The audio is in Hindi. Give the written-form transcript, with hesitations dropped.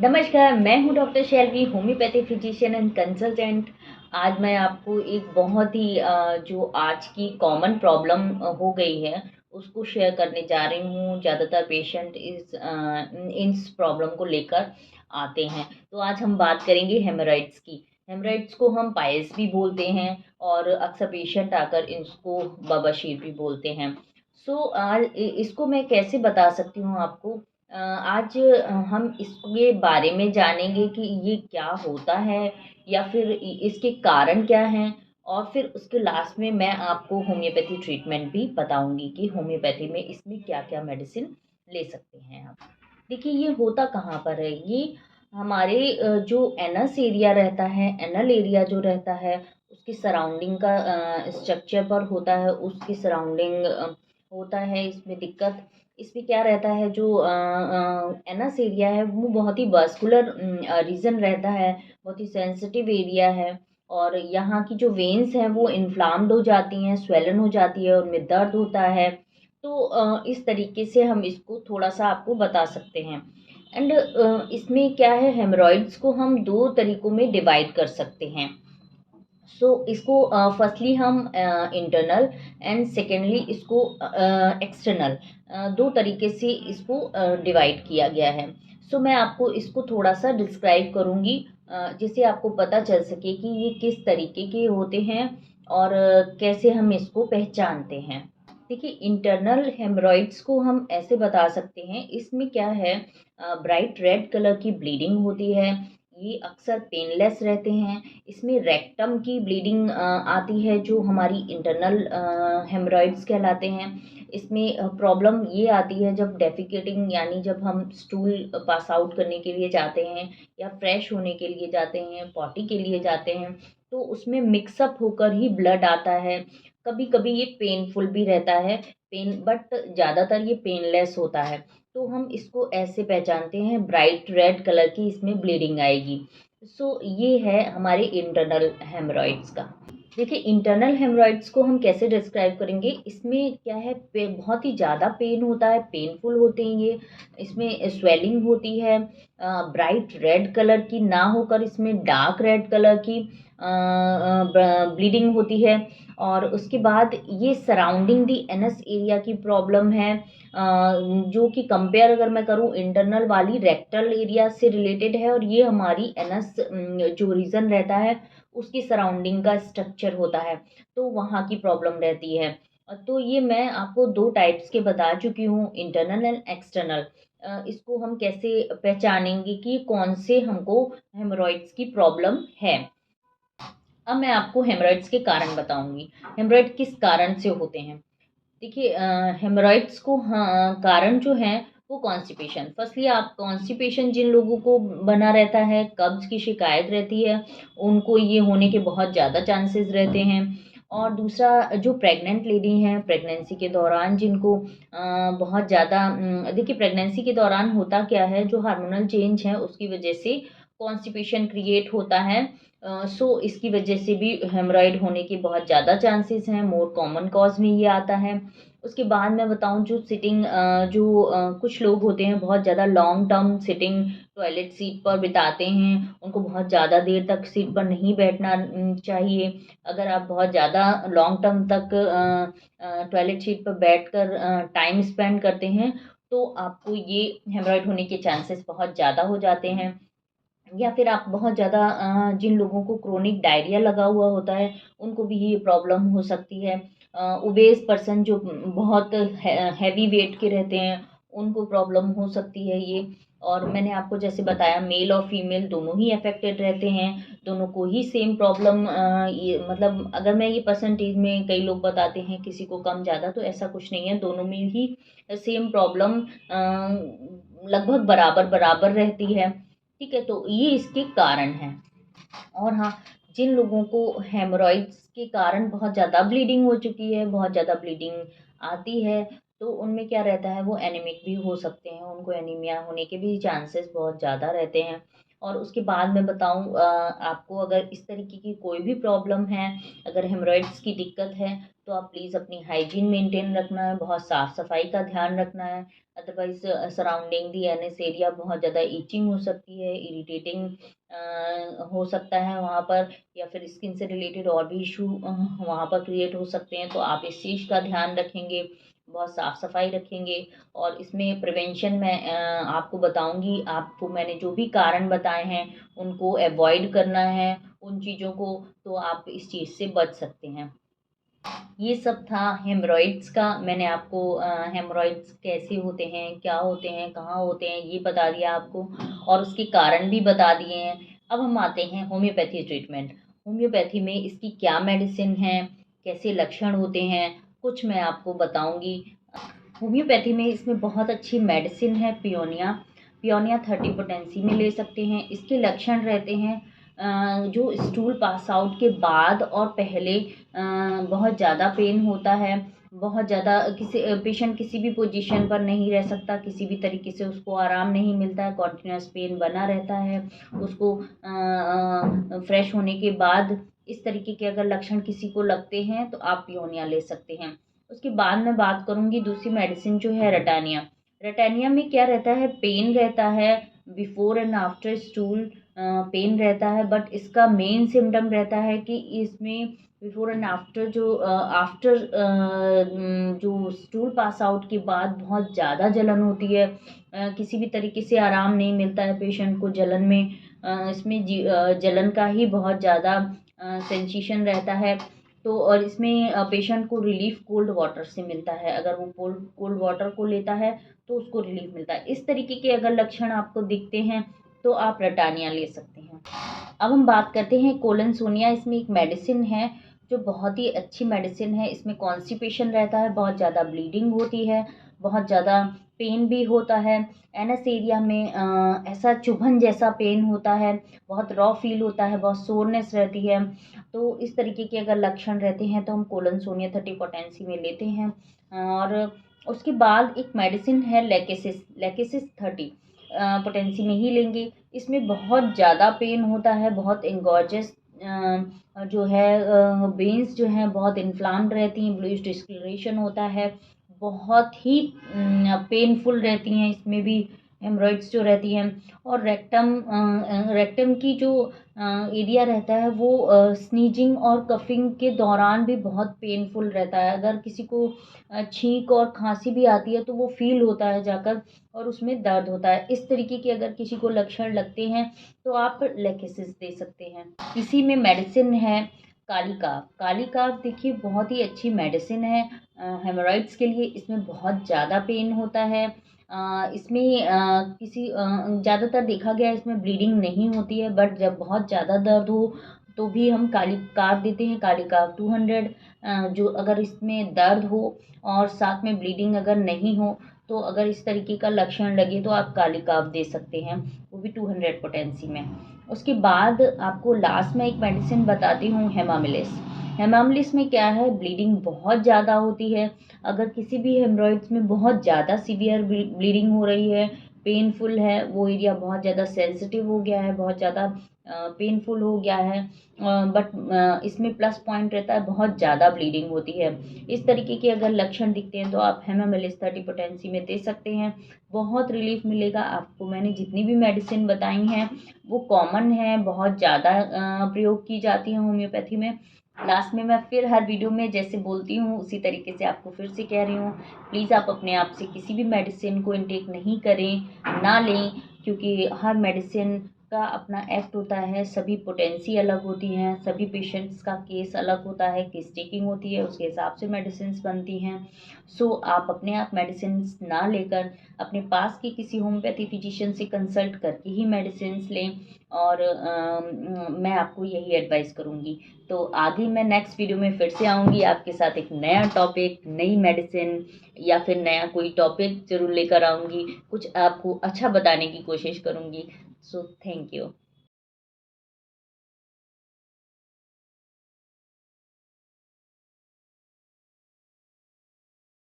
नमस्कार, मैं हूँ doctor Shailvi, homeopathy physician and consultant. आज मैं आपको एक बहुत ही जो आज की कॉमन प्रॉब्लम हो गई है, उसको शेयर करने जा रही हूँ। ज़्यादातर पेशेंट इस प्रॉब्लम को लेकर आते हैं। तो आज हम बात करेंगे हेमरॉइड्स की। हेमरॉइड्स को हम पायल्स भी बोलते हैं और अक्सर पेशेंट आकर इसको बवासीर भी बोलते हैं। सो आज इसको मैं कैसे बता सकती हूँ आपको। आज हम इसके बारे में जानेंगे कि ये क्या होता है या फिर इसके कारण क्या हैं, और फिर उसके लास्ट में मैं आपको होम्योपैथी ट्रीटमेंट भी बताऊंगी कि होम्योपैथी में इसमें क्या-क्या मेडिसिन ले सकते हैं आप। देखिए, ये होता कहाँ पर है? ये हमारे जो एनस एरिया रहता है, एनल एरिया जो रहता है, उसकी सराउंडिंग का स्ट्रक्चर पर होता है, उसकी सराउंडिंग होता है इसमें दिक्कत। इसमें क्या रहता है, जो एनस एरिया है वो बहुत ही वास्कुलर रीजन रहता है, बहुत ही सेंसिटिव एरिया है। और यहाँ की जो वेन्स हैं वो इन्फ्लाम्ड हो जाती हैं, स्वेलन हो जाती है, उनमें दर्द होता है। तो इस तरीके से हम इसको थोड़ा-सा आपको बता सकते हैं। एंड इसमें क्या है, हेमरॉइड्स को हम 2 तरीकों में डिवाइड कर सकते हैं। इसको फर्स्टली हम इंटरनल एंड सेकेंडली इसको एक्सटर्नल, 2 तरीके से इसको डिवाइड किया गया है। मैं आपको इसको थोड़ा-सा डिस्क्राइब करूँगी, जिससे आपको पता चल सके कि ये किस तरीके के होते हैं और कैसे हम इसको पहचानते हैं। देखिए, इंटरनल हेमरॉइड्स को हम ऐसे बता सकते हैं, इसमें क्या है, ब्राइट रेड कलर की ब्लीडिंग होती है। ये अक्सर पेनलेस रहते हैं। इसमें रेक्टम की ब्लीडिंग आती है, जो हमारी इंटरनल हेमरॉइड्स कहलाते हैं। इसमें प्रॉब्लम ये आती है जब डेफिकेटिंग, यानी जब हम स्टूल पास आउट करने के लिए जाते हैं या फ्रेश होने के लिए जाते हैं, पॉटी के लिए जाते हैं, तो उसमें मिक्सअप होकर ही ब्लड आता है। कभी कभी ये पेनफुल भी रहता है, बट ज़्यादातर ये पेनलेस होता है। तो हम इसको ऐसे पहचानते हैं, ब्राइट रेड कलर की इसमें ब्लीडिंग आएगी। ये है हमारे इंटरनल हेमरॉइड्स का। देखिए, इंटरनल हेमरॉइड्स को हम कैसे डिस्क्राइब करेंगे, इसमें क्या है, बहुत ही ज़्यादा पेन होता है, पेनफुल होते हैं ये। इसमें स्वेलिंग होती है, ब्राइट रेड कलर की ना होकर इसमें डार्क रेड कलर की ब्लीडिंग होती है। और उसके बाद ये सराउंडिंग दी एनस एरिया की प्रॉब्लम है, जो कि कंपेयर अगर मैं करूँ इंटरनल वाली रेक्टल एरिया से रिलेटेड है, और ये हमारी एनस जो रीजन रहता है उसकी सराउंडिंग का स्ट्रक्चर होता है, तो वहाँ की प्रॉब्लम रहती है। तो ये मैं आपको 2 टाइप्स के बता चुकी हूँ, इंटरनल एंड एक्सटर्नल। इसको हम कैसे पहचानेंगे कि कौन से हमको हेमरॉइड्स की प्रॉब्लम है। अब मैं आपको हेमरॉइड्स के कारण बताऊंगी। हेमरॉइड किस कारण से होते हैं? देखिए, हेमरॉइड्स को, हाँ, कारण जो हैं वो कॉन्स्टिपेशन। फर्स्टली आप कॉन्स्टिपेशन जिन लोगों को बना रहता है, कब्ज़ की शिकायत रहती है, उनको ये होने के बहुत ज़्यादा चांसेस रहते हैं। और दूसरा, जो प्रेग्नेंट लेडी हैं, प्रेगनेंसी के दौरान जिनको बहुत ज़्यादा, देखिए प्रेगनेंसी के दौरान होता क्या है, जो हार्मोनल चेंज है उसकी वजह से कॉन्स्टिपेशन क्रिएट होता है। इसकी वजह से भी हेमरॉइड होने के बहुत ज़्यादा चांसेस हैं, मोर कॉमन कॉज में ये आता है। उसके बाद मैं बताऊँ, जो सिटिंग, कुछ लोग होते हैं बहुत ज़्यादा long term sitting toilet seat पर बिताते हैं, उनको बहुत ज़्यादा देर तक सीट पर नहीं बैठना चाहिए। अगर आप बहुत ज़्यादा लॉन्ग टर्म तक टॉयलेट सीट पर बैठकर टाइम स्पेंड करते हैं, तो आपको ये हेमरॉइड होने के चांसेस बहुत ज़्यादा हो जाते हैं। या फिर आप बहुत ज़्यादा, जिन लोगों को क्रोनिक डायरिया लगा हुआ होता है, उनको भी ये प्रॉब्लम हो सकती है। ओबेस पर्सन जो बहुत हैवी वेट के रहते हैं, उनको प्रॉब्लम हो सकती है ये। और मैंने आपको जैसे बताया, मेल और फीमेल दोनों ही अफेक्टेड रहते हैं, दोनों को ही सेम प्रॉब्लम, ये मतलब अगर मैं ये परसेंटेज में, कई लोग बताते हैं किसी को कम ज़्यादा, तो ऐसा कुछ नहीं है, दोनों में ही सेम प्रॉब्लम लगभग बराबर बराबर रहती है। ठीक है, तो ये इसके कारण हैं। और हाँ, जिन लोगों को हेमरॉइड्स के कारण बहुत ज़्यादा ब्लीडिंग हो चुकी है, बहुत ज़्यादा ब्लीडिंग आती है, तो उनमें क्या रहता है, वो एनीमिक भी हो सकते हैं, उनको एनीमिया होने के भी चांसेस बहुत ज़्यादा रहते हैं। और उसके बाद मैं बताऊँ आपको, अगर इस तरीके की कोई भी प्रॉब्लम है, अगर हेमरॉइड्स की दिक्कत है, तो आप प्लीज़ अपनी हाइजीन मेंटेन रखना है, बहुत साफ़ सफाई का ध्यान रखना है। अदरवाइज़ सराउंडिंग दी एनएस एरिया बहुत ज़्यादा ईचिंग हो सकती है, इरिटेटिंग हो सकता है वहाँ पर, या फिर स्किन से रिलेटेड और भी इशू वहाँ पर क्रिएट हो सकते हैं। तो आप इस चीज़ का ध्यान रखेंगे, बहुत साफ़ सफाई रखेंगे। और इसमें प्रिवेंशन मैं आपको बताऊंगी। आपको मैंने जो भी कारण बताए हैं उनको अवॉइड करना है, उन चीज़ों को, तो आप इस चीज़ से बच सकते हैं। ये सब था हेमरॉइड्स का। मैंने आपको हेमरॉइड्स कैसे होते हैं, क्या होते हैं, कहाँ होते हैं, ये बता दिया आपको, और उसके कारण भी बता दिए हैं। अब हम आते हैं होम्योपैथी ट्रीटमेंट। होम्योपैथी में इसकी क्या मेडिसिन है, कैसे लक्षण होते हैं, कुछ मैं आपको बताऊंगी। होम्योपैथी में इसमें बहुत अच्छी मेडिसिन है पियोनिया। पियोनिया 30 पोटेंसी में ले सकते हैं। इसके लक्षण रहते हैं जो स्टूल पास आउट के बाद और पहले बहुत ज़्यादा पेन होता है, बहुत ज़्यादा, किसी पेशेंट किसी भी पोजीशन पर नहीं रह सकता, किसी भी तरीके से उसको आराम नहीं मिलता है, कॉन्टिन्यूस पेन बना रहता है उसको। फ्रेश होने के बाद इस तरीके के अगर लक्षण किसी को लगते हैं तो आप पियोनिया ले सकते हैं। उसके बाद मैं बात करूँगी दूसरी मेडिसिन जो है रटानिया। रटानिया में क्या रहता है, पेन रहता है, before and after stool pain रहता है, बट इसका मेन सिम्टम रहता है कि इसमें बिफोर एंड आफ्टर जो स्टूल पास आउट के बाद बहुत ज़्यादा जलन होती है। किसी भी तरीके से आराम नहीं मिलता है पेशेंट को जलन में। इसमें जलन का ही बहुत ज़्यादा सेंसेशन रहता है। तो और इसमें पेशेंट को रिलीफ कोल्ड वाटर से मिलता है। अगर वो कोल्ड वाटर को लेता है तो उसको रिलीफ मिलता है। इस तरीके के अगर लक्षण आपको दिखते हैं तो आप रटानिया ले सकते हैं। अब हम बात करते हैं कोलिनसोनिया। इसमें एक मेडिसिन है जो बहुत ही अच्छी मेडिसिन है। इसमें कॉन्स्टिपेशन रहता है, बहुत ज़्यादा ब्लीडिंग होती है, बहुत ज़्यादा पेन भी होता है। एनएस एरिया में ऐसा चुभन जैसा पेन होता है, बहुत रॉ फील होता है, बहुत सोरनेस रहती है। तो इस तरीके के अगर लक्षण रहते हैं तो हम कोलिनसोनिया 30 पोटेंसी में लेते हैं। और उसके बाद एक मेडिसिन है लेकेसिस। लेकेसिस 30 पोटेंसी में ही लेंगे। इसमें बहुत ज़्यादा पेन होता है, बहुत एंगोर्जस जो है वेन्स जो हैं बहुत इन्फ्लाम्ड रहती हैं, ब्लूइश डिस्कलरेशन होता है, बहुत ही पेनफुल रहती हैं। इसमें भी हेमरॉइड्स जो रहती हैं। और रेक्टम की जो एरिया रहता है वो स्नीजिंग और कफिंग के दौरान भी बहुत पेनफुल रहता है। अगर किसी को छींक और खांसी भी आती है तो वो फील होता है जाकर, और उसमें दर्द होता है। इस तरीके के अगर किसी को लक्षण लगते हैं तो आप लेकेसिस दे सकते हैं। इसी में मेडिसिन है कालीकाफ। कालीकाफ देखिए बहुत ही अच्छी मेडिसिन है हेमरॉइड्स के लिए। इसमें बहुत ज़्यादा पेन होता है। इसमें ज़्यादातर देखा गया है इसमें ब्लीडिंग नहीं होती है, बट जब बहुत ज़्यादा दर्द हो तो भी हम कालीकाफ देते हैं। कालीकाफ 200 जो अगर इसमें दर्द हो और साथ में ब्लीडिंग अगर नहीं हो, तो अगर इस तरीके का लक्षण लगे तो आप कालीकाफ दे सकते हैं, वो भी 200 पोटेंसी में। उसके बाद आपको लास्ट में एक मेडिसिन बताती हूँ, हेमामिलिस। हेमामिलिस में क्या है, ब्लीडिंग बहुत ज़्यादा होती है। अगर किसी भी हेमरॉइड्स में बहुत ज़्यादा सीवियर ब्लीडिंग हो रही है, पेनफुल है, वो एरिया बहुत ज़्यादा सेंसिटिव हो गया है, बहुत ज़्यादा पेनफुल हो गया है, बट इसमें प्लस पॉइंट रहता है बहुत ज़्यादा ब्लीडिंग होती है। इस तरीके के अगर लक्षण दिखते हैं तो आप हेमामिलिस 30 पोटेंसी में दे सकते हैं, बहुत रिलीफ मिलेगा आपको। मैंने जितनी भी मेडिसिन बताई हैं वो कॉमन है, बहुत ज़्यादा प्रयोग की जाती हैं होम्योपैथी में। लास्ट में मैं फिर हर वीडियो में जैसे बोलती हूँ उसी तरीके से आपको फिर से कह रही हूँ, प्लीज़ आप अपने आप से किसी भी मेडिसिन को इनटेक नहीं करें, ना लें, क्योंकि हर मेडिसिन का अपना एक्ट होता है, सभी पोटेंसी अलग होती हैं, सभी पेशेंट्स का केस अलग होता है, केस टेकिंग होती है, उसके हिसाब से मेडिसिन बनती हैं। सो आप अपने आप मेडिसिन ना लेकर अपने पास के किसी होम्योपैथी फिजिशियन से कंसल्ट करके ही मेडिसिन लें, और मैं आपको यही एडवाइस करूँगी। तो आगे मैं नेक्स्ट वीडियो में फिर से आऊँगी आपके साथ एक नया टॉपिक, नई मेडिसिन, या फिर नया कोई टॉपिक ज़रूर लेकर आऊँगी, कुछ आपको अच्छा बताने की कोशिश करूँगी। So thank you.